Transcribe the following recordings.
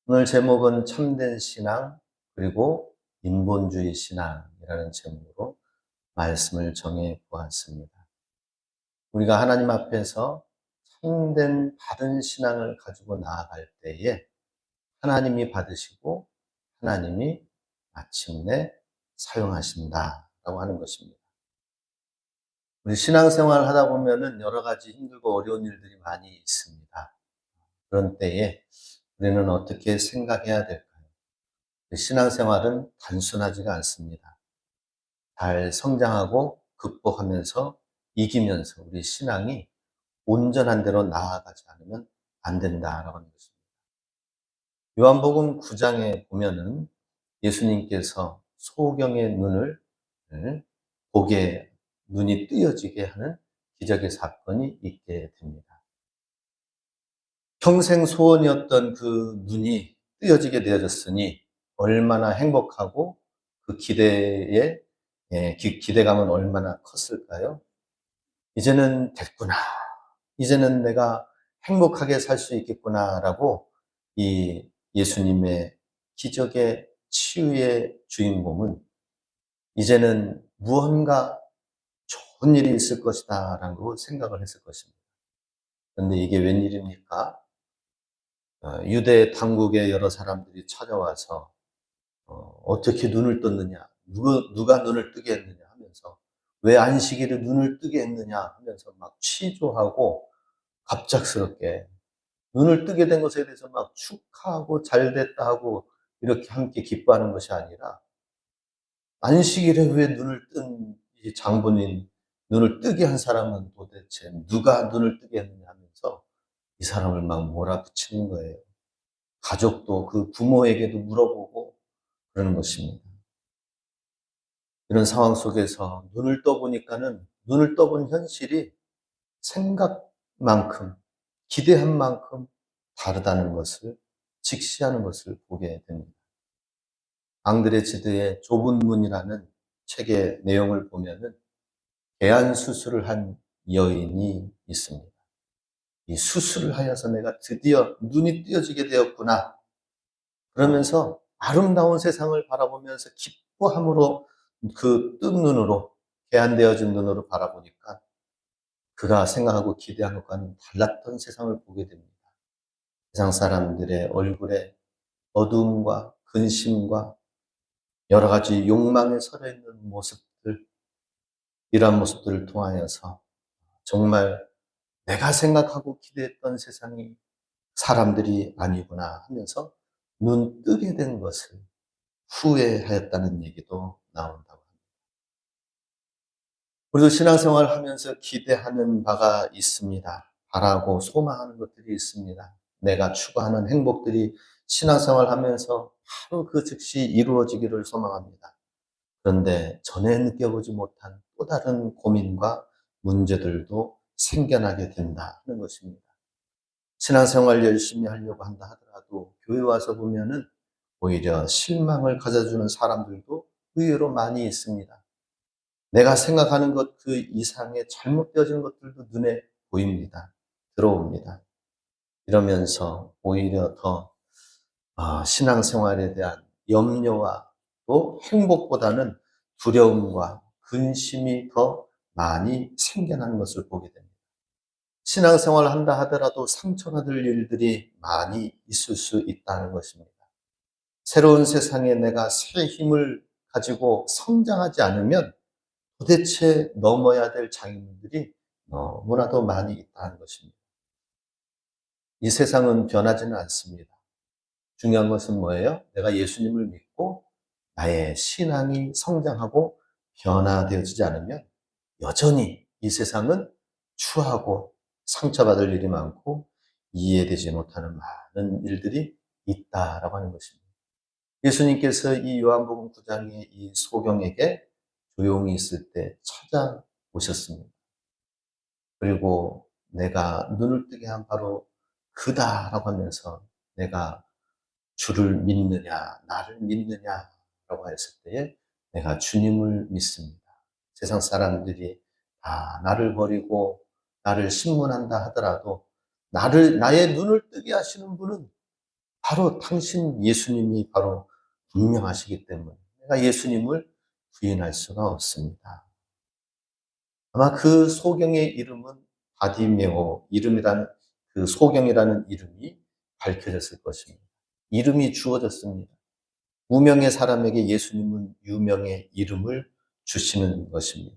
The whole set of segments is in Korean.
오늘 제목은 참된 신앙 그리고 인본주의 신앙이라는 제목으로 말씀을 정해 보았습니다. 우리가 하나님 앞에서 참된 바른 신앙을 가지고 나아갈 때에 하나님이 받으시고 하나님이 마침내 사용하신다라고 하는 것입니다. 우리 신앙생활을 하다 보면은 여러 가지 힘들고 어려운 일들이 많이 있습니다. 그런 때에 우리는 어떻게 생각해야 될까요? 신앙생활은 단순하지가 않습니다. 잘 성장하고 극복하면서 이기면서 우리 신앙이 온전한 대로 나아가지 않으면 안 된다라고 하는 것입니다. 요한복음 9장에 보면은 예수님께서 소경의 눈을 보게 눈이 뜨여지게 하는 기적의 사건이 있게 됩니다. 평생 소원이었던 그 눈이 뜨여지게 되어졌으니 얼마나 행복하고 그 기대의 기대감은 얼마나 컸을까요? 이제는 됐구나. 이제는 내가 행복하게 살 수 있겠구나라고 이 예수님의 기적의 치유의 주인공은 이제는 무언가 좋은 일이 있을 것이다라고 생각을 했을 것입니다. 그런데 이게 웬일입니까? 유대 당국의 여러 사람들이 찾아와서 어떻게 눈을 떴느냐, 누가 눈을 뜨게 했느냐 하면서 왜 안식일에 눈을 뜨게 했느냐 하면서 막 취조하고 갑작스럽게 눈을 뜨게 된 것에 대해서 막 축하하고 잘됐다 하고 이렇게 함께 기뻐하는 것이 아니라 안식일에 왜 눈을 뜬 이 장본인 눈을 뜨게 한 사람은 도대체 누가 눈을 뜨게 했느냐 하면서 이 사람을 막 몰아붙이는 거예요. 가족도 그 부모에게도 물어보고 그러는 것입니다. 이런 상황 속에서 눈을 떠본 현실이 생각만큼, 기대한 만큼 다르다는 것을 직시하는 것을 보게 됩니다. 앙드레 지드의 좁은 문이라는 책의 내용을 보면은 개안 수술을 한 여인이 있습니다. 이 수술을 하여서 내가 드디어 눈이 뜨여지게 되었구나. 그러면서 아름다운 세상을 바라보면서 기뻐함으로 그 뜬 눈으로, 개안되어진 눈으로 바라보니까 그가 생각하고 기대한 것과는 달랐던 세상을 보게 됩니다. 세상 사람들의 얼굴에 어두움과 근심과 여러 가지 욕망에 서려 있는 모습들, 이러한 모습들을 통하여서 정말 내가 생각하고 기대했던 세상이 사람들이 아니구나 하면서 눈 뜨게 된 것을 후회하였다는 얘기도 나온다고 합니다. 우리도 신앙생활을 하면서 기대하는 바가 있습니다. 바라고 소망하는 것들이 있습니다. 내가 추구하는 행복들이 신앙생활을 하면서 바로 그 즉시 이루어지기를 소망합니다. 그런데 전에 느껴보지 못한 또 다른 고민과 문제들도 생겨나게 된다 하는 것입니다. 신앙생활 열심히 하려고 한다 하더라도 교회 와서 보면은 오히려 실망을 가져주는 사람들도 의외로 많이 있습니다. 내가 생각하는 것 그 이상의 잘못되어진 것들도 눈에 보입니다. 들어옵니다. 이러면서 오히려 더 신앙생활에 대한 염려와 또 행복보다는 두려움과 근심이 더 많이 생겨나는 것을 보게 됩니다. 신앙생활을 한다 하더라도 상처받을 일들이 많이 있을 수 있다는 것입니다. 새로운 세상에 내가 새 힘을 가지고 성장하지 않으면 도대체 넘어야 될 장애물들이 너무나도 많이 있다는 것입니다. 이 세상은 변하지는 않습니다. 중요한 것은 뭐예요? 내가 예수님을 믿고 나의 신앙이 성장하고 변화되어지지 않으면 여전히 이 세상은 추하고 상처받을 일이 많고 이해되지 못하는 많은 일들이 있다라고 하는 것입니다. 예수님께서 이 요한복음 9장의 이 소경에게 조용히 있을 때 찾아오셨습니다. 그리고 내가 눈을 뜨게 한 바로 그다라고 하면서 내가 주를 믿느냐, 나를 믿느냐라고 했을 때에 내가 주님을 믿습니다. 세상 사람들이 다 나를 버리고 나를 신문한다 하더라도 나의 눈을 뜨게 하시는 분은 바로 당신 예수님이 바로 분명하시기 때문에 내가 예수님을 부인할 수가 없습니다. 아마 그 소경의 이름은 바디메오, 이름이라는 그 소경이라는 이름이 밝혀졌을 것입니다. 이름이 주어졌습니다. 무명의 사람에게 예수님은 유명의 이름을 주시는 것입니다.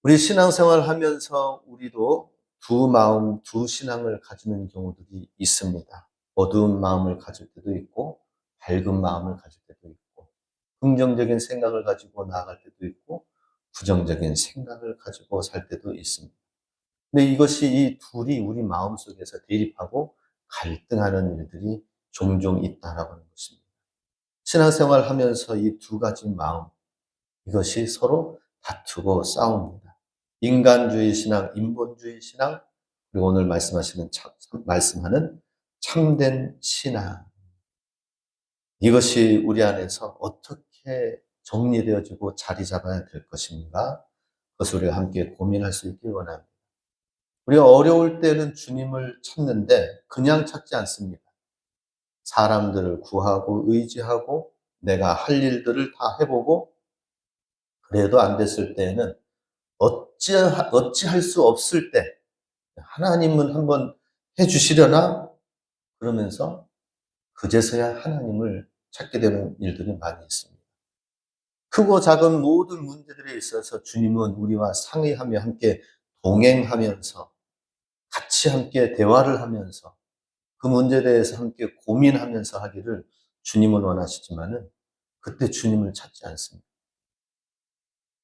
우리 신앙생활 하면서 우리도 두 마음, 두 신앙을 가지는 경우들이 있습니다. 어두운 마음을 가질 때도 있고, 밝은 마음을 가질 때도 있고, 긍정적인 생각을 가지고 나아갈 때도 있고, 부정적인 생각을 가지고 살 때도 있습니다. 근데 이것이 이 둘이 우리 마음속에서 대립하고 갈등하는 일들이 종종 있다라고 하는 것입니다. 신앙생활 하면서 이 두 가지 마음, 이것이 서로 다투고 싸웁니다. 인간주의 신앙, 인본주의 신앙, 그리고 오늘 말씀하는 참된 신앙. 이것이 우리 안에서 어떻게 정리되어지고 자리 잡아야 될 것인가? 그것을 우리가 함께 고민할 수 있길 원합니다. 우리가 어려울 때는 주님을 찾는데 그냥 찾지 않습니다. 사람들을 구하고 의지하고 내가 할 일들을 다 해보고 그래도 안 됐을 때에는 어찌할 수 없을 때 하나님은 한번 해주시려나? 그러면서 그제서야 하나님을 찾게 되는 일들이 많이 있습니다. 크고 작은 모든 문제들에 있어서 주님은 우리와 상의하며 함께 동행하면서 같이 함께 대화를 하면서 그 문제에 대해서 함께 고민하면서 하기를 주님은 원하시지만은 그때 주님을 찾지 않습니다.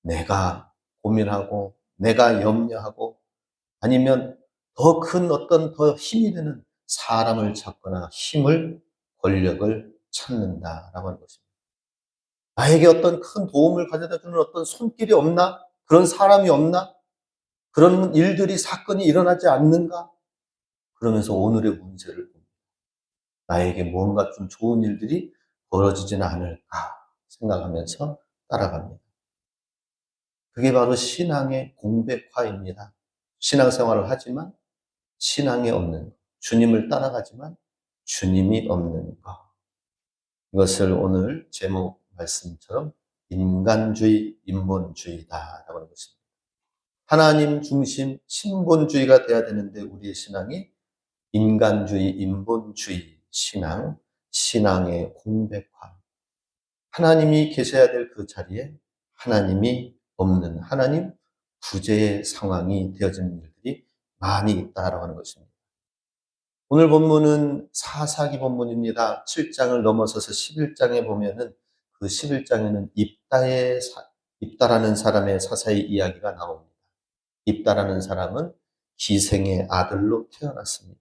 내가 고민하고 내가 염려하고 아니면 더 큰 어떤 더 힘이 되는 사람을 찾거나 힘을, 권력을 찾는다라고 하는 것입니다. 나에게 어떤 큰 도움을 가져다 주는 어떤 손길이 없나? 그런 사람이 없나? 그런 일들이, 사건이 일어나지 않는가? 그러면서 오늘의 문제를 봅니다. 나에게 뭔가 좀 좋은 일들이 벌어지지는 않을까 생각하면서 따라갑니다. 그게 바로 신앙의 공백화입니다. 신앙생활을 하지만 신앙이 없는 것. 주님을 따라가지만 주님이 없는 것. 이것을 오늘 제목 말씀처럼 인간주의, 인본주의다라고 하는 것입니다. 하나님 중심 신본주의가 돼야 되는데 우리의 신앙이 인간주의, 인본주의 신앙, 신앙의 공백화. 하나님이 계셔야 될 그 자리에 하나님이 없는 하나님 부재의 상황이 되어지는 일들이 많이 있다라고 하는 것입니다. 오늘 본문은 사사기 본문입니다. 7장을 넘어서서 11장에 보면은 그 11장에는 입다라는 사람의 사사의 이야기가 나옵니다. 입다라는 사람은 기생의 아들로 태어났습니다.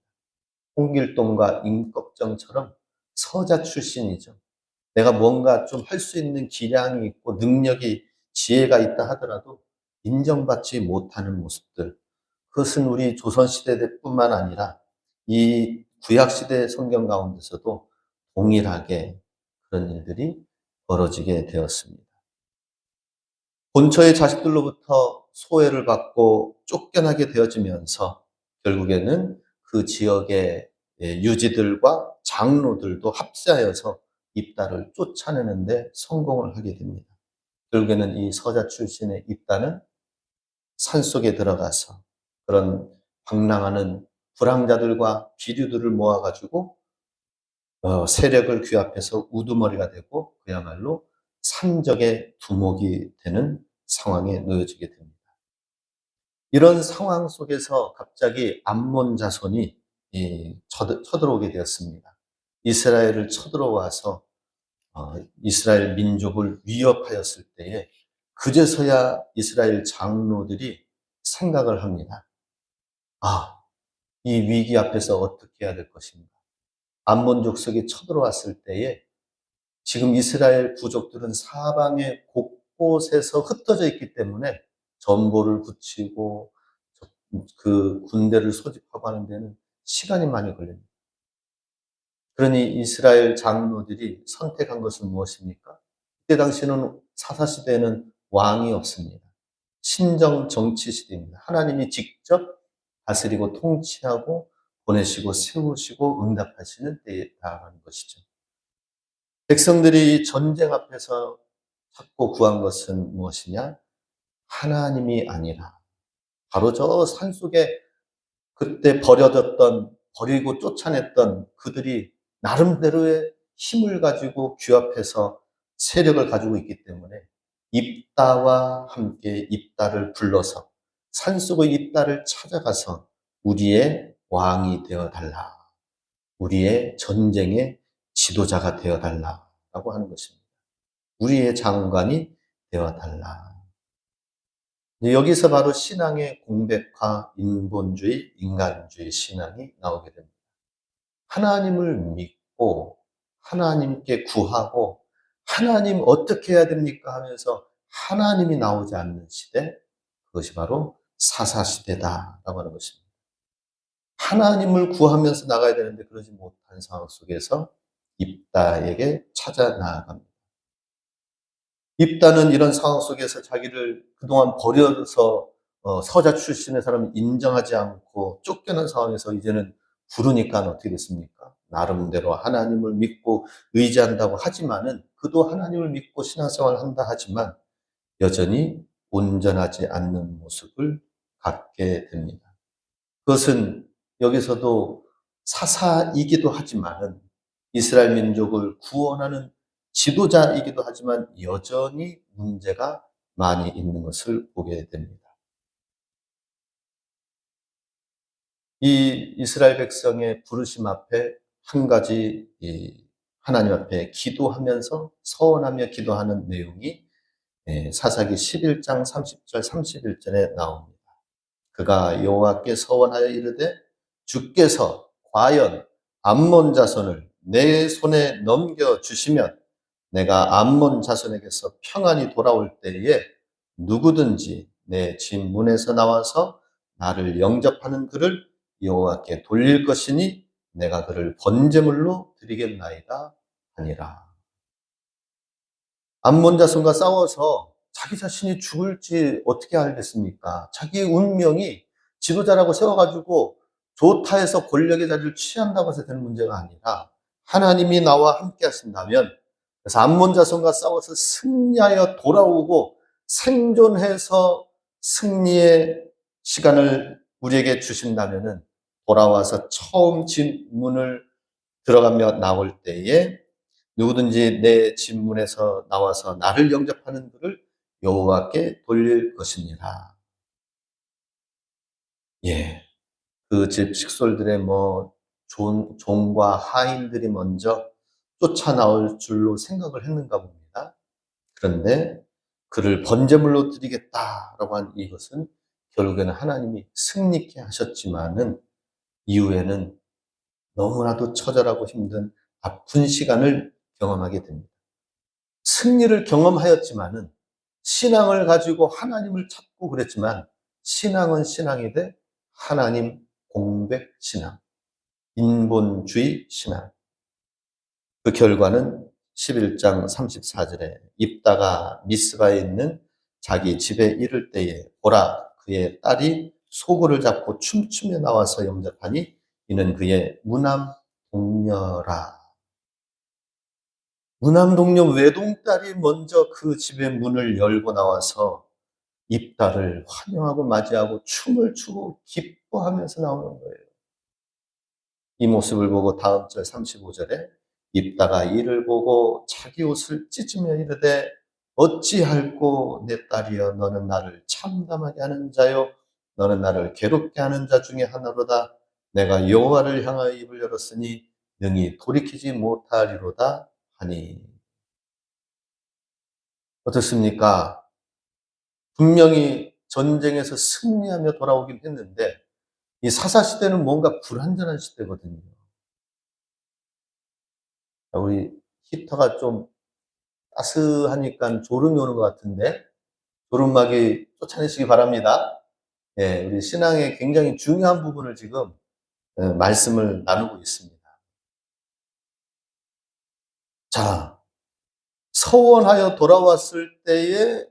홍길동과 임꺽정처럼 서자 출신이죠. 내가 뭔가 좀 할 수 있는 기량이 있고 능력이, 지혜가 있다 하더라도 인정받지 못하는 모습들. 그것은 우리 조선시대뿐만 아니라 이 구약시대 성경 가운데서도 동일하게 그런 일들이 벌어지게 되었습니다. 본처의 자식들로부터 소외를 받고 쫓겨나게 되어지면서 결국에는 그 지역의 유지들과 장로들도 합세하여서 입다를 쫓아내는데 성공을 하게 됩니다. 결국에는 이 서자 출신의 입다는 산속에 들어가서 그런 방랑하는 불황자들과 비류들을 모아가지고 세력을 규합해서 우두머리가 되고 그야말로 산적의 두목이 되는 상황에 놓여지게 됩니다. 이런 상황 속에서 갑자기 암몬 자손이 쳐들어오게 되었습니다. 이스라엘을 쳐들어와서 이스라엘 민족을 위협하였을 때에 그제서야 이스라엘 장로들이 생각을 합니다. 이 위기 앞에서 어떻게 해야 될 것인가. 암몬 족속이 쳐들어왔을 때에 지금 이스라엘 부족들은 사방에 곳곳에서 흩어져 있기 때문에 전보를 붙이고 그 군대를 소집하고 하는 데는 시간이 많이 걸립니다. 그러니 이스라엘 장로들이 선택한 것은 무엇입니까? 그때 당시는 사사시대에는 왕이 없습니다. 신정 정치 시대입니다. 하나님이 직접 다스리고 통치하고 보내시고 세우시고 응답하시는 때에 달하는 것이죠. 백성들이 전쟁 앞에서 찾고 구한 것은 무엇이냐? 하나님이 아니라 바로 저 산속에 그때 버리고 쫓아냈던 그들이 나름대로의 힘을 가지고 규합해서 세력을 가지고 있기 때문에 입다와 함께 입다를 불러서 산속의 입다를 찾아가서 우리의 왕이 되어 달라. 우리의 전쟁의 지도자가 되어 달라라고 하는 것입니다. 우리의 장관이 되어 달라. 여기서 바로 신앙의 공백화, 인본주의, 인간주의 신앙이 나오게 됩니다. 하나님을 믿고 하나님께 구하고 하나님 어떻게 해야 됩니까 하면서 하나님이 나오지 않는 시대, 그것이 바로 사사시대다라고 하는 것입니다. 하나님을 구하면서 나가야 되는데 그러지 못한 상황 속에서 입다에게 찾아 나아갑니다. 입다는 이런 상황 속에서 자기를 그동안 버려서 서자 출신의 사람을 인정하지 않고 쫓겨난 상황에서 이제는 부르니까 어떻게 됐습니까? 나름대로 하나님을 믿고 의지한다고 하지만은 그도 하나님을 믿고 신앙생활을 한다 하지만 여전히 온전하지 않는 모습을 갖게 됩니다. 그것은 여기서도 사사이기도 하지만은 이스라엘 민족을 구원하는 지도자이기도 하지만 여전히 문제가 많이 있는 것을 보게 됩니다. 이 이스라엘 백성의 부르심 앞에 한 가지 하나님 앞에 기도하면서 서원하며 기도하는 내용이 사사기 11장 30절 31절에 나옵니다. 그가 여호와께 서원하여 이르되 주께서 과연 암몬 자손을 내 손에 넘겨 주시면 내가 암몬 자손에게서 평안히 돌아올 때에 누구든지 내 집 문에서 나와서 나를 영접하는 그를 여호와께 돌릴 것이니 내가 그를 번제물로 드리겠나이다 하니라. 암몬 자손과 싸워서 자기 자신이 죽을지 어떻게 알겠습니까? 자기 운명이 지도자라고 세워가지고 좋다 해서 권력의 자리를 취한다고 해서 되는 문제가 아니라 하나님이 나와 함께 하신다면, 그래서 암몬 자손과 싸워서 승리하여 돌아오고 생존해서 승리의 시간을 우리에게 주신다면은 돌아와서 처음 집 문을 들어가며 나올 때에 누구든지 내 집 문에서 나와서 나를 영접하는 그를 여호와께 돌릴 것입니다. 예, 그 집 식솔들의 종과 하인들이 먼저 쫓아나올 줄로 생각을 했는가 봅니다. 그런데 그를 번제물로 드리겠다라고 한 이것은 결국에는 하나님이 승리케 하셨지만은 이후에는 너무나도 처절하고 힘든 아픈 시간을 경험하게 됩니다. 승리를 경험하였지만은 신앙을 가지고 하나님을 찾고 그랬지만 신앙은 신앙이되 하나님 공백 신앙, 인본주의 신앙. 그 결과는 11장 34절에 입다가 미스바에 있는 자기 집에 이를 때에 보라 그의 딸이 소굴을 잡고 춤추며 나와서 영접하니 이는 그의 무남 동녀라. 무남 동료 외동딸이 먼저 그 집의 문을 열고 나와서 입다를 환영하고 맞이하고 춤을 추고 기뻐하면서 나오는 거예요. 이 모습을 보고 다음 절 35절에 입다가 이를 보고 자기 옷을 찢으며 이르되 어찌할꼬 내 딸이여 너는 나를 참담하게 하는 자요 너는 나를 괴롭게 하는 자 중에 하나로다. 내가 여호와를 향하여 입을 열었으니 능히 돌이키지 못하리로다 하니. 어떻습니까? 분명히 전쟁에서 승리하며 돌아오긴 했는데 이 사사시대는 뭔가 불완전한 시대거든요. 우리 히터가 좀 따스하니까 졸음이 오는 것 같은데 졸음막이 쫓아내시기 바랍니다. 예, 우리 신앙의 굉장히 중요한 부분을 지금 말씀을 나누고 있습니다. 자, 서원하여 돌아왔을 때에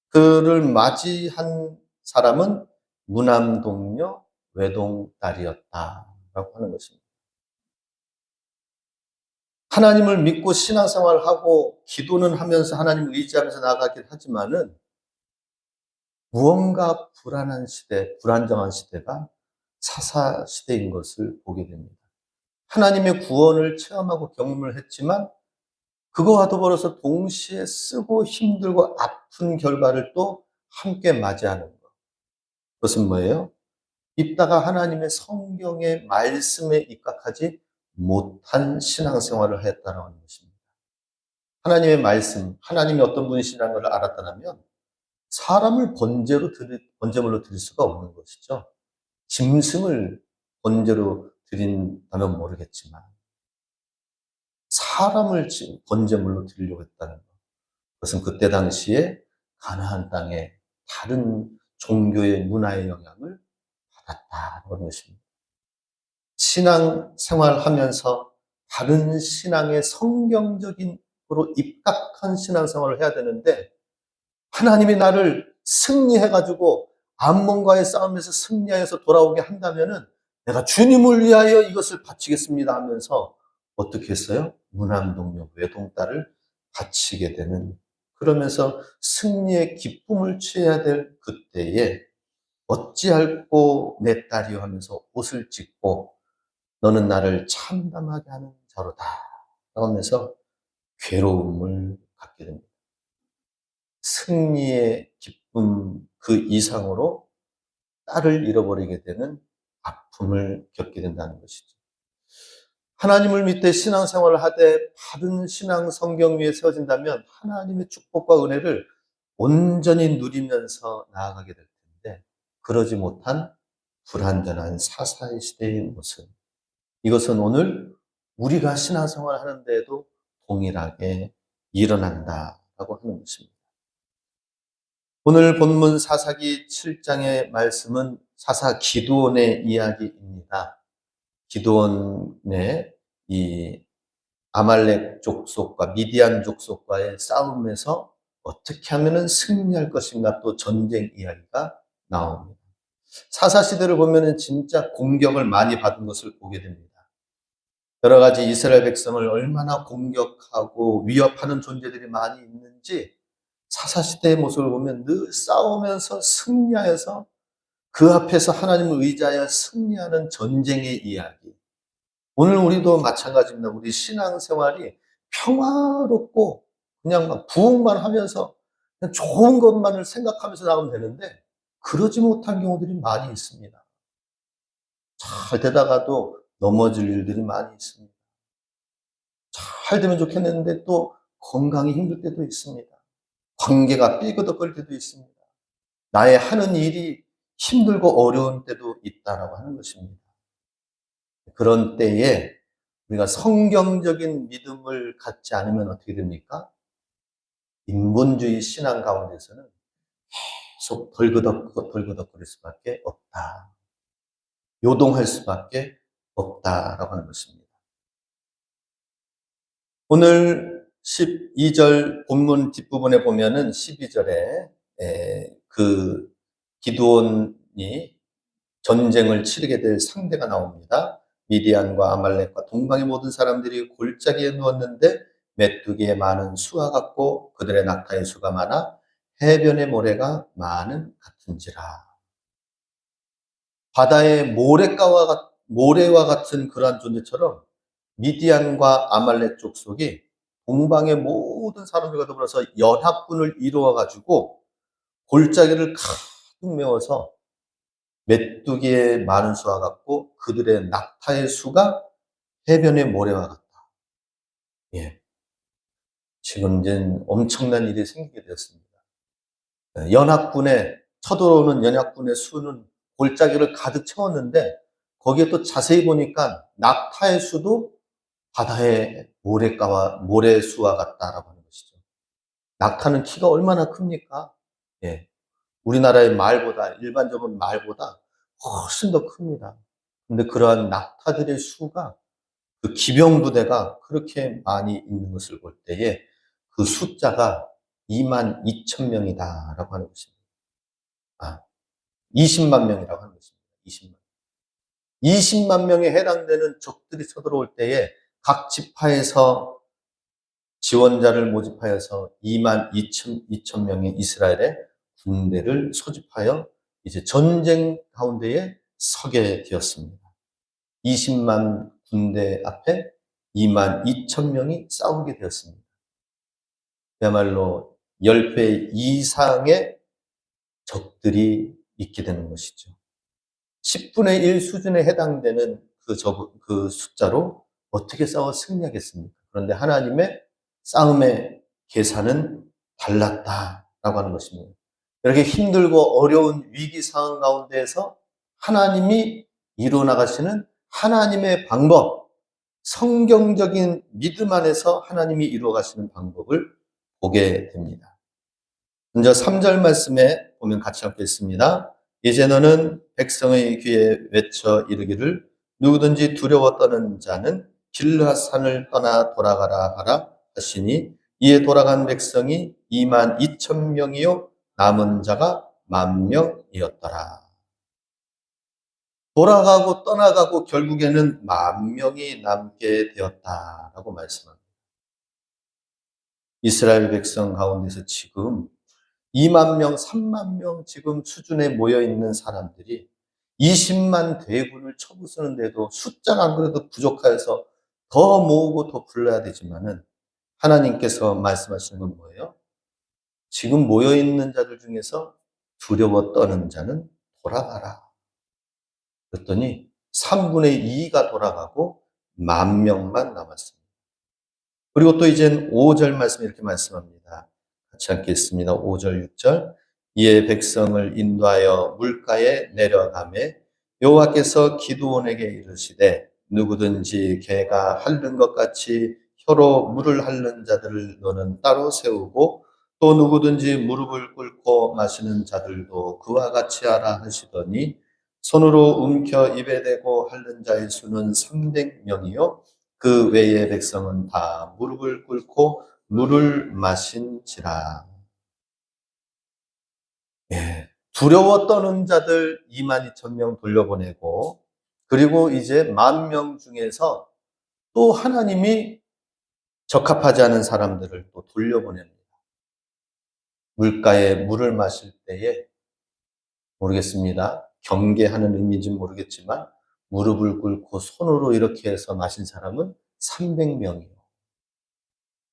그를 맞이한 사람은 무남 동료 외동딸이었다라고 하는 것입니다. 하나님을 믿고 신앙생활을 하고 기도는 하면서 하나님을 의지하면서 나아가긴 하지만은 무언가 불안한 시대, 불안정한 시대가 사사 시대인 것을 보게 됩니다. 하나님의 구원을 체험하고 경험을 했지만 그거와 더불어서 동시에 쓰고 힘들고 아픈 결과를 또 함께 맞이하는 것. 그것은 뭐예요? 있다가 하나님의 성경의 말씀에 입각하지 못한 신앙생활을 했다는 것입니다. 하나님의 말씀, 하나님이 어떤 분이시라는 걸 알았다면 사람을 번제물로 드릴 수가 없는 것이죠. 짐승을 번제로 드린다면 모르겠지만 사람을 번제물로 드리려고 했다는 것. 그것은 그때 당시에 가나안 땅에 다른 종교의 문화의 영향을 받았다는 것입니다. 신앙 생활하면서 다른 신앙의 성경적인 으로 입각한 신앙 생활을 해야 되는데 하나님이 나를 승리해가지고 암몬과의 싸움에서 승리하여서 돌아오게 한다면은 내가 주님을 위하여 이것을 바치겠습니다 하면서 어떻게 했어요? 무난동력 외동딸을 바치게 되는, 그러면서 승리의 기쁨을 취해야 될 그때에 어찌할꼬 내 딸이여 하면서 옷을 찢고 너는 나를 참담하게 하는 자로다 하면서 괴로움을 갖게 됩니다. 승리의 기쁨 그 이상으로 딸을 잃어버리게 되는 아픔을 겪게 된다는 것이죠. 하나님을 믿되 신앙생활을 하되 바른 신앙 성경 위에 세워진다면 하나님의 축복과 은혜를 온전히 누리면서 나아가게 될 텐데 그러지 못한 불완전한 사사의 시대의 모습, 이것은 오늘 우리가 신앙생활을 하는데도 동일하게 일어난다라고 하는 것입니다. 오늘 본문 사사기 7장의 말씀은 사사 기드온의 이야기입니다. 기드온의 이 아말렉 족속과 미디안 족속과의 싸움에서 어떻게 하면 승리할 것인가, 또 전쟁 이야기가 나옵니다. 사사 시대를 보면 진짜 공격을 많이 받은 것을 보게 됩니다. 여러 가지 이스라엘 백성을 얼마나 공격하고 위협하는 존재들이 많이 있는지 사사시대의 모습을 보면 늘 싸우면서 승리하여서 그 앞에서 하나님을 의지하여 승리하는 전쟁의 이야기. 오늘 우리도 마찬가지입니다. 우리 신앙생활이 평화롭고 그냥 막 부흥만 하면서 그냥 좋은 것만을 생각하면서 나가면 되는데 그러지 못한 경우들이 많이 있습니다. 잘 되다가도 넘어질 일들이 많이 있습니다. 잘 되면 좋겠는데 또 건강이 힘들 때도 있습니다. 관계가 삐그덕거릴 때도 있습니다. 나의 하는 일이 힘들고 어려운 때도 있다라고 하는 것입니다. 그런 때에 우리가 성경적인 믿음을 갖지 않으면 어떻게 됩니까? 인본주의 신앙 가운데서는 계속 덜그덕거릴 수밖에 없다. 요동할 수밖에 없다라고 하는 것입니다. 오늘 12절 본문 뒷부분에 보면은 12절에 그 기드온이 전쟁을 치르게 될 상대가 나옵니다. 미디안과 아말렉과 동방의 모든 사람들이 골짜기에 누웠는데 메뚜기의 많은 수와 같고 그들의 낙타의 수가 많아 해변의 모래가 많은 같은지라. 바다의 모래와 같은 그러한 존재처럼 미디안과 아말렉 족속이 동방의 모든 사람들과 더불어서 연합군을 이루어가지고 골짜기를 가득 메워서 메뚜기의 많은 수와 같고 그들의 낙타의 수가 해변의 모래와 같다. 예. 지금 이제 엄청난 일이 생기게 되었습니다. 쳐들어오는 연합군의 수는 골짜기를 가득 채웠는데 거기에 또 자세히 보니까 낙타의 수도 바다의 모래수와 같다라고 하는 것이죠. 낙타는 키가 얼마나 큽니까? 예. 우리나라의 말보다, 일반적으로 말보다 훨씬 더 큽니다. 근데 그러한 낙타들의 수가, 그 기병부대가 그렇게 많이 있는 것을 볼 때에 그 숫자가 22,000명이다라고 하는 것입니다. 20만 명이라고 하는 것입니다. 20만. 20만 명에 해당되는 적들이 쳐들어올 때에 각 지파에서 지원자를 모집하여서 2만 2천 명의 이스라엘의 군대를 소집하여 이제 전쟁 가운데에 서게 되었습니다. 20만 군대 앞에 2만 2천 명이 싸우게 되었습니다. 그야말로 10배 이상의 적들이 있게 되는 것이죠. 10분의 1 수준에 해당되는 그 숫자로 어떻게 싸워 승리하겠습니까? 그런데 하나님의 싸움의 계산은 달랐다라고 하는 것입니다. 이렇게 힘들고 어려운 위기 상황 가운데에서 하나님이 이루어 나가시는 하나님의 방법, 성경적인 믿음 안에서 하나님이 이루어 가시는 방법을 보게 됩니다. 먼저 3절 말씀에 보면 같이 읽겠습니다. 이제 너는 백성의 귀에 외쳐 이르기를 누구든지 두려워 떠는 자는 길르앗산을 떠나 돌아가라 하라 하시니 이에 돌아간 백성이 2만 2천 명이요 남은 자가 10,000명이었더라. 돌아가고 떠나가고 결국에는 10,000명이 남게 되었다라고 말씀합니다. 이스라엘 백성 가운데서 지금 2만 명, 3만 명 지금 수준에 모여 있는 사람들이 20만 대군을 쳐부수는데도 숫자가 안 그래도 부족해서 더 모으고 더 불러야 되지만은 하나님께서 말씀하시는 건 뭐예요? 지금 모여 있는 자들 중에서 두려워 떠는 자는 돌아가라. 그랬더니 3분의 2가 돌아가고 10,000명만 남았습니다. 그리고 또 이젠 5절 말씀 이렇게 말씀합니다. 같이 읽겠습니다. 5절, 6절. 이에 백성을 인도하여 물가에 내려가매 여호와께서 기드온에게 이르시되 누구든지 개가 핥는 것 같이 혀로 물을 핥는 자들을 너는 따로 세우고 또 누구든지 무릎을 꿇고 마시는 자들도 그와 같이 하라 하시더니 손으로 움켜 입에 대고 핥는 자의 수는 300명이요 그 외의 백성은 다 무릎을 꿇고 물을 마신지라. 예, 두려워 떠는 자들 22,000명 돌려보내고 그리고 이제 10,000명 중에서 또 하나님이 적합하지 않은 사람들을 또 돌려보냅니다. 물가에 물을 마실 때에 모르겠습니다. 경계하는 의미인지는 모르겠지만 무릎을 꿇고 손으로 이렇게 해서 마신 사람은 300명이요.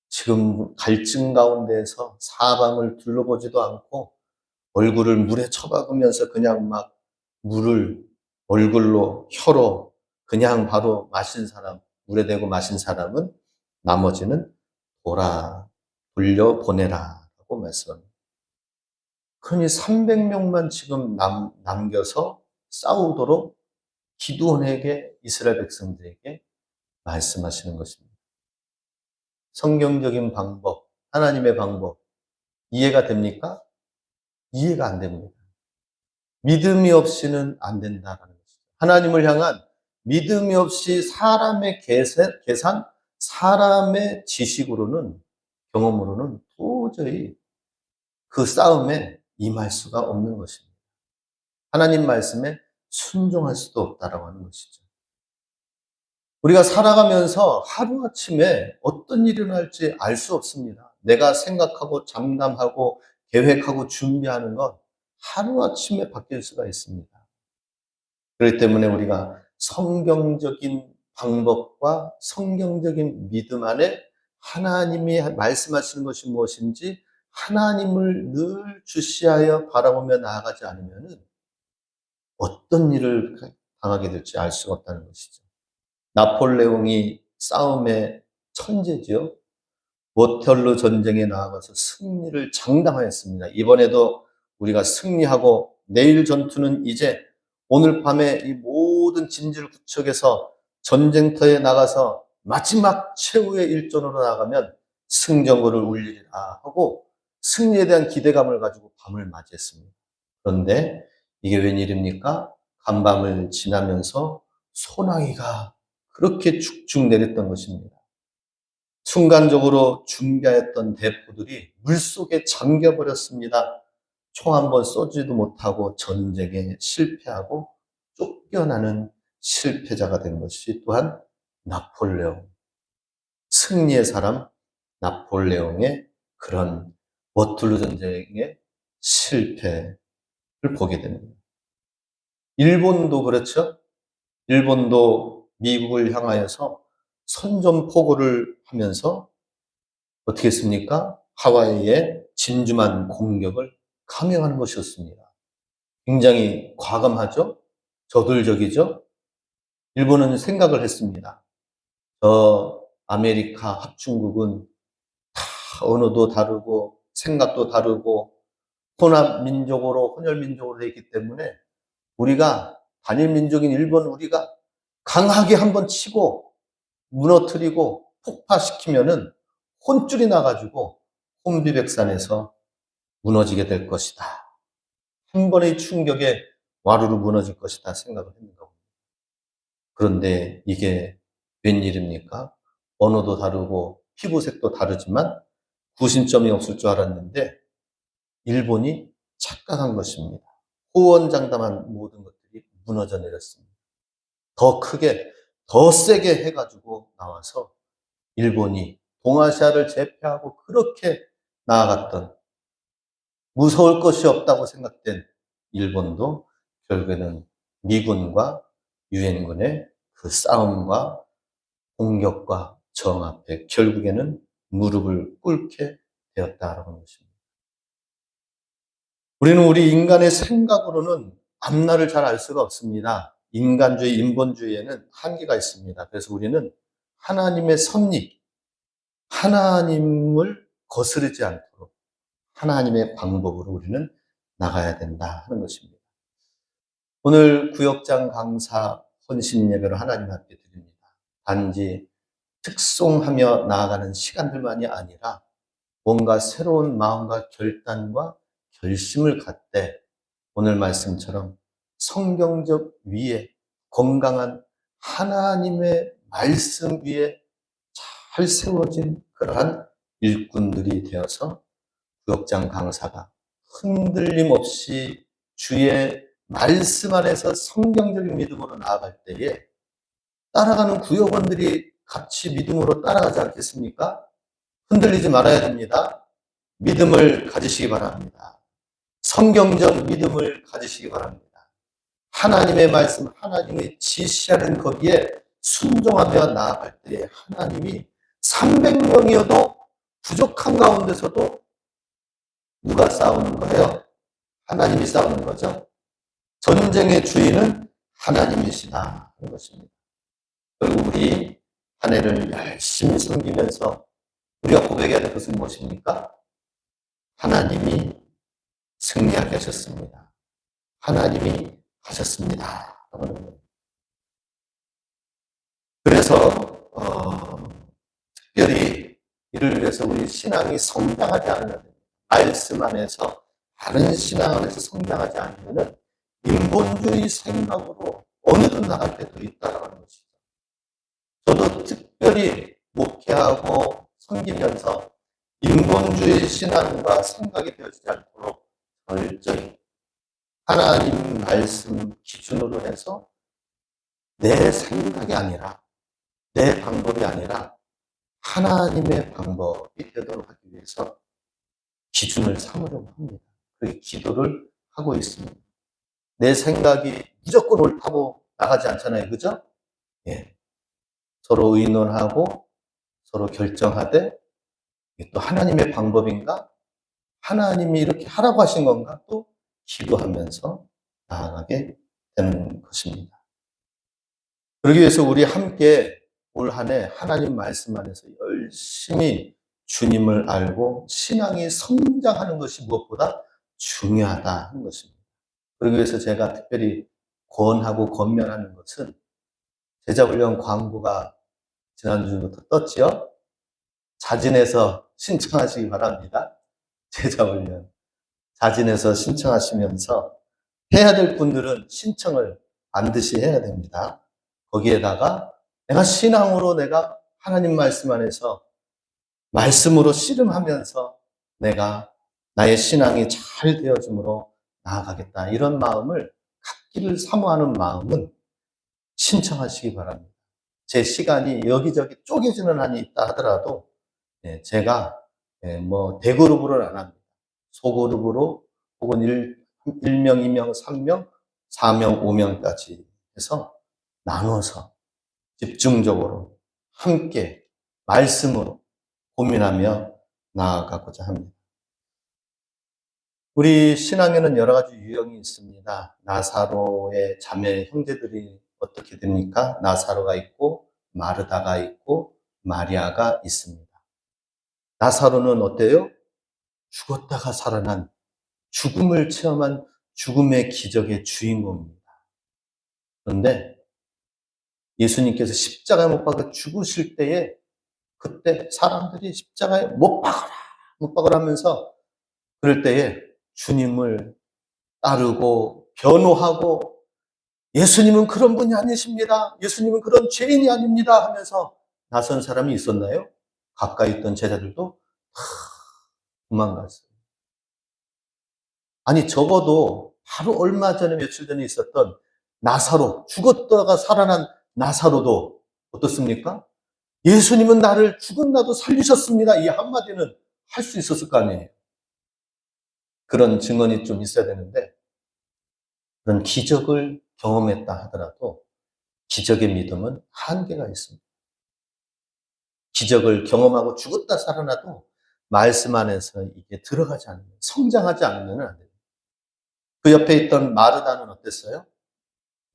지금 갈증 가운데에서 사방을 둘러보지도 않고 얼굴을 물에 처박으면서 그냥 막 물을 얼굴로 혀로 그냥 바로 마신 사람, 물에 대고 마신 사람은 나머지는 돌려보내라고 말씀합니다. 그러니 300명만 지금 남겨서 싸우도록 기드온에게 이스라엘 백성들에게 말씀하시는 것입니다. 성경적인 방법, 하나님의 방법 이해가 됩니까? 이해가 안 됩니다. 믿음이 없이는 안 된다는 것이죠. 하나님을 향한 믿음이 없이 사람의 계산, 사람의 지식으로는, 경험으로는 도저히 그 싸움에 임할 수가 없는 것입니다. 하나님 말씀에 순종할 수도 없다라고 하는 것이죠. 우리가 살아가면서 하루아침에 어떤 일이 일어날지 알 수 없습니다. 내가 생각하고 장담하고 계획하고 준비하는 것 하루아침에 바뀔 수가 있습니다. 그렇기 때문에 우리가 성경적인 방법과 성경적인 믿음 안에 하나님이 말씀하시는 것이 무엇인지 하나님을 늘 주시하여 바라보며 나아가지 않으면 어떤 일을 당하게 될지 알 수가 없다는 것이죠. 나폴레옹이 싸움의 천재지요. 워털루 전쟁에 나아가서 승리를 장담하였습니다. 이번에도 우리가 승리하고 내일 전투는 이제 오늘 밤에 이 모든 진질구척에서 전쟁터에 나가서 마지막 최후의 일전으로 나가면 승전거를 울리리라 하고 승리에 대한 기대감을 가지고 밤을 맞이했습니다. 그런데 이게 웬일입니까? 간밤을 지나면서 소나기가 그렇게 축축 내렸던 것입니다. 순간적으로 준비하였던 대포들이 물속에 잠겨버렸습니다. 총 한 번 쏘지도 못하고 전쟁에 실패하고 쫓겨나는 실패자가 된 것이 또한 나폴레옹, 승리의 사람 나폴레옹의 그런 워틀루 전쟁의 실패를 보게 됩니다. 일본도 그렇죠. 일본도 미국을 향하여서 선전포고를 하면서 어떻게 했습니까? 하와이의 진주만 공격을 감행하는 것이었습니다. 굉장히 과감하죠? 저돌적이죠? 일본은 생각을 했습니다. 저 아메리카 합중국은 다 언어도 다르고 생각도 다르고 혼합 민족으로 혼혈 민족으로 되어 있기 때문에 우리가 단일 민족인 일본 우리가 강하게 한번 치고 무너뜨리고 폭파시키면은 혼쭐이 나가지고 혼비백산에서 무너지게 될 것이다. 한 번의 충격에 와르르 무너질 것이다 생각을 했는 겁니다. 그런데 이게 웬일입니까? 언어도 다르고 피부색도 다르지만 구심점이 없을 줄 알았는데 일본이 착각한 것입니다. 호언장담한 모든 것들이 무너져 내렸습니다. 더 크게, 더 세게 해가지고 나와서 일본이 동아시아를 제패하고 그렇게 나아갔던 무서울 것이 없다고 생각된 일본도 결국에는 미군과 유엔군의 그 싸움과 공격과 정 앞에 결국에는 무릎을 꿇게 되었다라는 것입니다. 우리는 우리 인간의 생각으로는 앞날을 잘 알 수가 없습니다. 인간주의, 인본주의에는 한계가 있습니다. 그래서 우리는 하나님의 섭리, 하나님을 거스르지 않도록 하나님의 방법으로 우리는 나가야 된다 하는 것입니다. 오늘 구역장 강사 헌신 예배로 하나님 앞에 드립니다. 단지 특송하며 나아가는 시간들만이 아니라 뭔가 새로운 마음과 결단과 결심을 갖되 오늘 말씀처럼 성경적 위에 건강한 하나님의 말씀 위에 잘 세워진 그러한 일꾼들이 되어서 구역장 강사가 흔들림 없이 주의 말씀 안에서 성경적인 믿음으로 나아갈 때에 따라가는 구역원들이 같이 믿음으로 따라가지 않겠습니까? 흔들리지 말아야 됩니다. 믿음을 가지시기 바랍니다. 성경적 믿음을 가지시기 바랍니다. 하나님의 말씀, 하나님의 지시하는 거기에 순종하며 나아갈 때에 하나님이 300명이어도 부족한 가운데서도 누가 싸우는 거예요? 하나님이 싸우는 거죠. 전쟁의 주인은 하나님이시다 하는 것입니다. 그리고 우리 한 해를 열심히 섬기면서 우리가 고백해야 될 것은 무엇입니까? 하나님이 승리하게 하셨습니다. 하나님이 하셨습니다. 그래서 특별히 이를 위해서 우리 신앙이 성장하지 않으면 말씀 안에서 다른 신앙 안에서 성장하지 않으면 인본주의 생각으로 어느덧 나갈 때도 있다는 것이죠. 저도 특별히 목회하고 섬기면서 인본주의 신앙과 생각이 되어지지 않도록 철저히 하나님 말씀 기준으로 해서 내 생각이 아니라 내 방법이 아니라 하나님의 방법이 되도록 하기 위해서 기준을 삼으려고 합니다. 그 기도를 하고 있습니다. 내 생각이 무조건 옳다고 나가지 않잖아요. 그죠? 예. 서로 의논하고 서로 결정하되 또 하나님의 방법인가? 하나님이 이렇게 하라고 하신 건가? 또 기도하면서 나아가게 되는 것입니다. 그러기 위해서 우리 함께 올 한 해 하나님 말씀 안에서 열심히 주님을 알고 신앙이 성장하는 것이 무엇보다 중요하다 하는 것입니다. 그러기 위해서 제가 특별히 권하고 권면하는 것은 제자훈련 광고가 지난주부터 떴죠. 자진해서 신청하시기 바랍니다. 제자훈련. 자진해서 신청하시면서 해야 될 분들은 신청을 반드시 해야 됩니다. 거기에다가 내가 신앙으로 내가 하나님 말씀 안에서 말씀으로 씨름하면서 내가 나의 신앙이 잘 되어짐으로 나아가겠다. 이런 마음을 갖기를 사모하는 마음은 신청하시기 바랍니다. 제 시간이 여기저기 쪼개지는 한이 있다 하더라도 제가 뭐 대그룹으로는 안 합니다. 소그룹으로 혹은 1명, 2명, 3명, 4명, 5명까지 해서 나눠서 집중적으로 함께 말씀으로 고민하며 나아가고자 합니다. 우리 신앙에는 여러 가지 유형이 있습니다. 나사로의 자매 형제들이 어떻게 됩니까? 나사로가 있고 마르다가 있고 마리아가 있습니다. 나사로는 어때요? 죽었다가 살아난, 죽음을 체험한 죽음의 기적의 주인공입니다. 그런데 예수님께서 십자가에 못 박아 죽으실 때에 그때 사람들이 십자가에 못 박아라, 못 박아라 하면서 그럴 때에 주님을 따르고 변호하고 예수님은 그런 분이 아니십니다. 예수님은 그런 죄인이 아닙니다 하면서 나선 사람이 있었나요? 가까이 있던 제자들도 다 도망갔어요. 아니 적어도 바로 얼마 전에 며칠 전에 있었던 나사로, 죽었다가 살아난 나사로도 어떻습니까? 예수님은 나를 죽은 나도 살리셨습니다. 이 한마디는 할 수 있었을 거 아니에요. 그런 증언이 좀 있어야 되는데 그런 기적을 경험했다 하더라도 기적의 믿음은 한계가 있습니다. 기적을 경험하고 죽었다 살아나도 말씀 안에서 이게 들어가지 않으면, 성장하지 않으면 안 돼요. 그 옆에 있던 마르다는 어땠어요?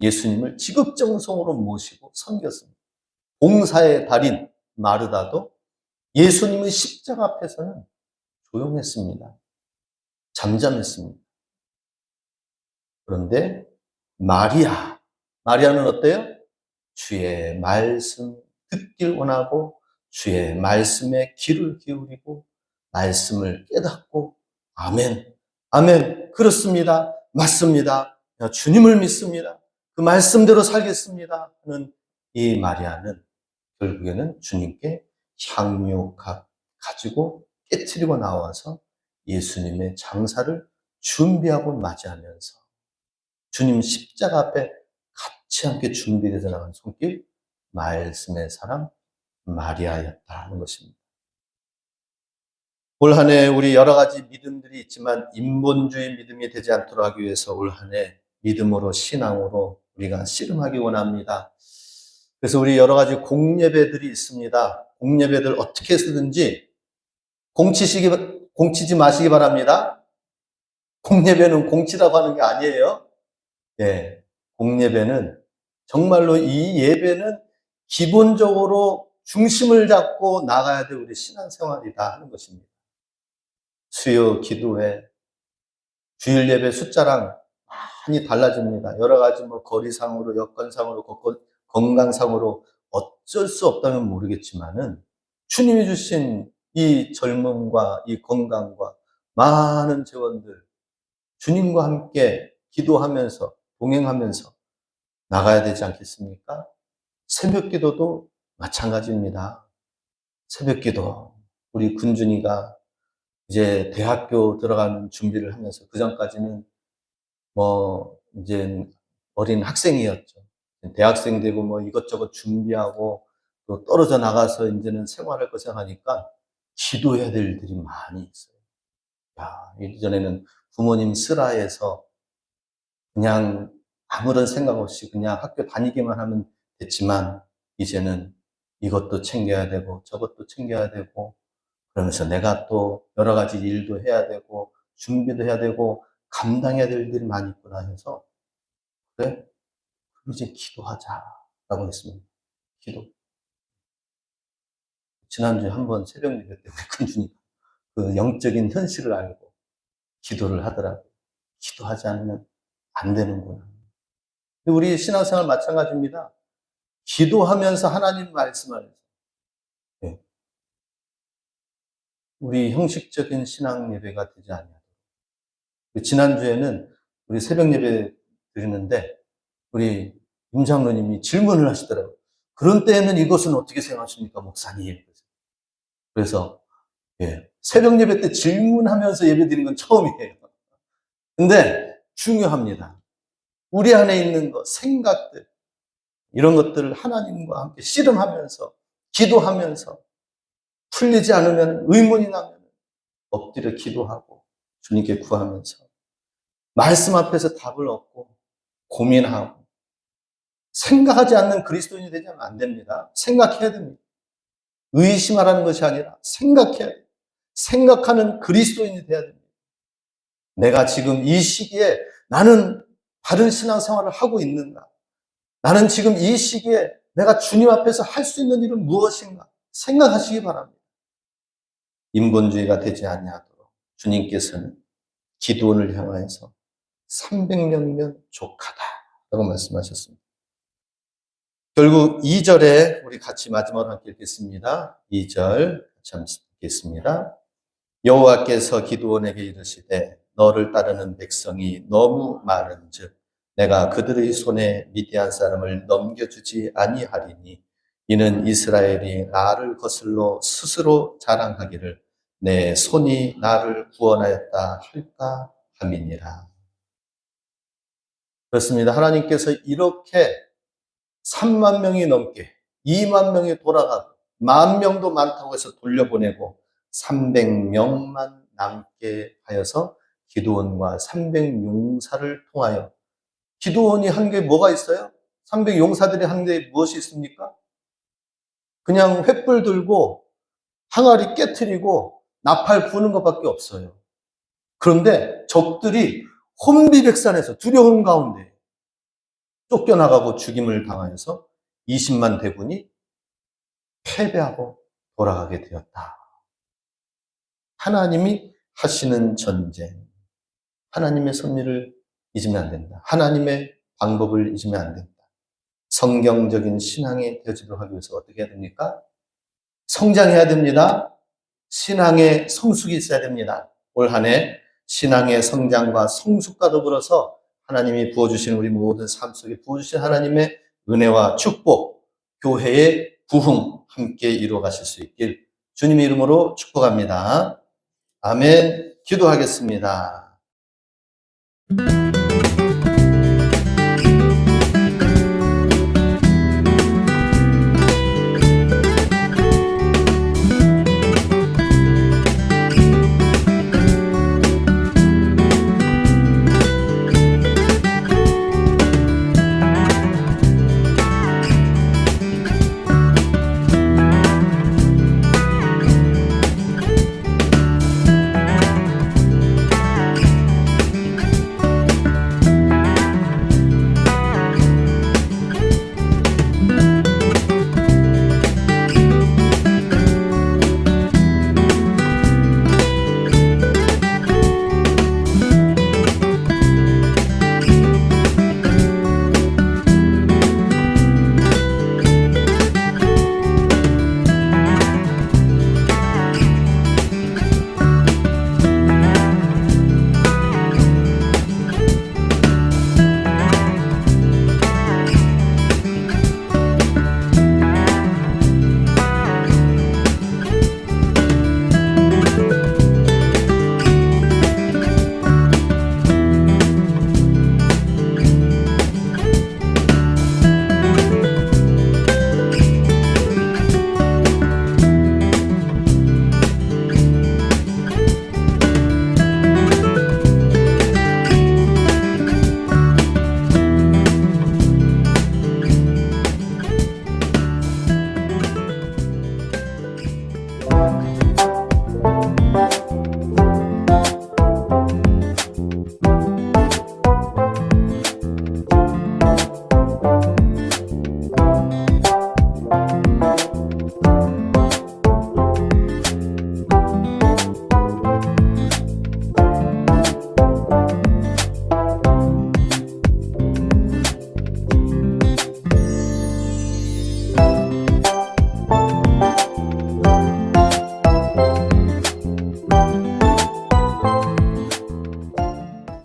예수님을 지극정성으로 모시고 섬겼습니다. 봉사의 달인 마르다도 예수님의 십자가 앞에서는 조용했습니다. 잠잠했습니다. 그런데 마리아는 어때요? 주의 말씀 듣길 원하고 주의 말씀에 귀를 기울이고 말씀을 깨닫고 아멘, 아멘, 그렇습니다. 맞습니다. 주님을 믿습니다. 그 말씀대로 살겠습니다. 하는 이 마리아는 결국에는 주님께 향유 가지고 깨트리고 나와서 예수님의 장사를 준비하고 맞이하면서 주님 십자가 앞에 같이 함께 준비돼서 나간 손길, 말씀의 사람 마리아였다는 것입니다. 올 한 해 우리 여러 가지 믿음들이 있지만 인본주의 믿음이 되지 않도록 하기 위해서 올 한 해 믿음으로 신앙으로 우리가 씨름하기 원합니다. 그래서 우리 여러 가지 공예배들이 있습니다. 공예배들 어떻게 해서든지 공치지 마시기 바랍니다. 공예배는 공치라고 하는 게 아니에요. 예, 공예배는 정말로 이 예배는 기본적으로 중심을 잡고 나가야 될 우리 신앙생활이다 하는 것입니다. 수요 기도회, 주일 예배 숫자랑 많이 달라집니다. 여러 가지 뭐 거리상으로, 여건상으로, 건강상으로 어쩔 수 없다면 모르겠지만은 주님이 주신 이 젊음과 이 건강과 많은 재원들 주님과 함께 기도하면서 동행하면서 나가야 되지 않겠습니까? 새벽 기도도 마찬가지입니다. 새벽 기도. 우리 군준이가 이제 대학교 들어가는 준비를 하면서 그전까지는 뭐 이제 어린 학생이었죠. 대학생 되고 뭐 이것저것 준비하고 또 떨어져 나가서 이제는 생활할 거 생각하니까 기도해야 될 일들이 많이 있어요. 야, 예전에는 부모님 슬하에서 그냥 아무런 생각 없이 그냥 학교 다니기만 하면 됐지만 이제는 이것도 챙겨야 되고 저것도 챙겨야 되고 그러면서 내가 또 여러 가지 일도 해야 되고 준비도 해야 되고 감당해야 될 일들이 많이 있구나 해서 그래? 그럼 이제 기도하자라고 했습니다. 기도. 지난주에 한번 새벽 예배 때 큰주님 그 영적인 현실을 알고 기도를 하더라고요. 기도하지 않으면 안 되는구나. 우리 신앙생활 마찬가지입니다. 기도하면서 하나님 말씀 안에서 우리 형식적인 신앙 예배가 되지 않아요. 지난주에는 우리 새벽 예배 드리는데 우리 임 장로님이 질문을 하시더라고요. 그런 때에는 이것은 어떻게 생각하십니까, 목사님? 그래서 새벽 예배 때 질문하면서 예배 드리는 건 처음이에요. 근데 중요합니다. 우리 안에 있는 것, 생각들, 이런 것들을 하나님과 함께 씨름하면서 기도하면서 풀리지 않으면 의문이 나면 엎드려 기도하고 주님께 구하면서 말씀 앞에서 답을 얻고 고민하고 생각하지 않는 그리스도인이 되지 않으면 안 됩니다. 생각해야 됩니다. 의심하라는 것이 아니라 생각해야 돼요. 생각하는 그리스도인이 돼야 됩니다. 내가 지금 이 시기에 나는 바른 신앙생활을 하고 있는가? 나는 지금 이 시기에 내가 주님 앞에서 할 수 있는 일은 무엇인가? 생각하시기 바랍니다. 인본주의가 되지 아니하도록 주님께서는 기도원을 향하여서 300명이면 족하다라고 말씀하셨습니다. 결국 2절에 우리 같이 마지막으로 함께 읽겠습니다. 2절 같이 한번 읽겠습니다. 여호와께서 기드온에게 이르시되 너를 따르는 백성이 너무 많은즉 내가 그들의 손에 미디안 사람을 넘겨주지 아니하리니 이는 이스라엘이 나를 거슬러 스스로 자랑하기를 내 손이 나를 구원하였다 할까 함이니라. 그렇습니다. 하나님께서 이렇게 3만 명이 넘게 2만 명이 돌아가고 10,000명도 많다고 해서 돌려보내고 300명만 남게 하여서 기드온과 300용사를 통하여 기드온이 한 게 뭐가 있어요? 300용사들이 한 게 무엇이 있습니까? 그냥 횃불 들고 항아리 깨트리고 나팔 부는 것밖에 없어요. 그런데 적들이 혼비백산해서 두려움 가운데 쫓겨나가고 죽임을 당하여서 20만 대군이 패배하고 돌아가게 되었다. 하나님이 하시는 전쟁, 하나님의 섭리를 잊으면 안 된다. 하나님의 방법을 잊으면 안 된다. 성경적인 신앙이 되어지도록 하기 위해서 어떻게 해야 됩니까? 성장해야 됩니다. 신앙의 성숙이 있어야 됩니다. 올 한 해 신앙의 성장과 성숙과 더불어서 하나님이 부어주신 우리 모든 삶 속에 부어주신 하나님의 은혜와 축복, 교회의 부흥 함께 이루어 가실 수 있길 주님의 이름으로 축복합니다. 아멘. 기도하겠습니다.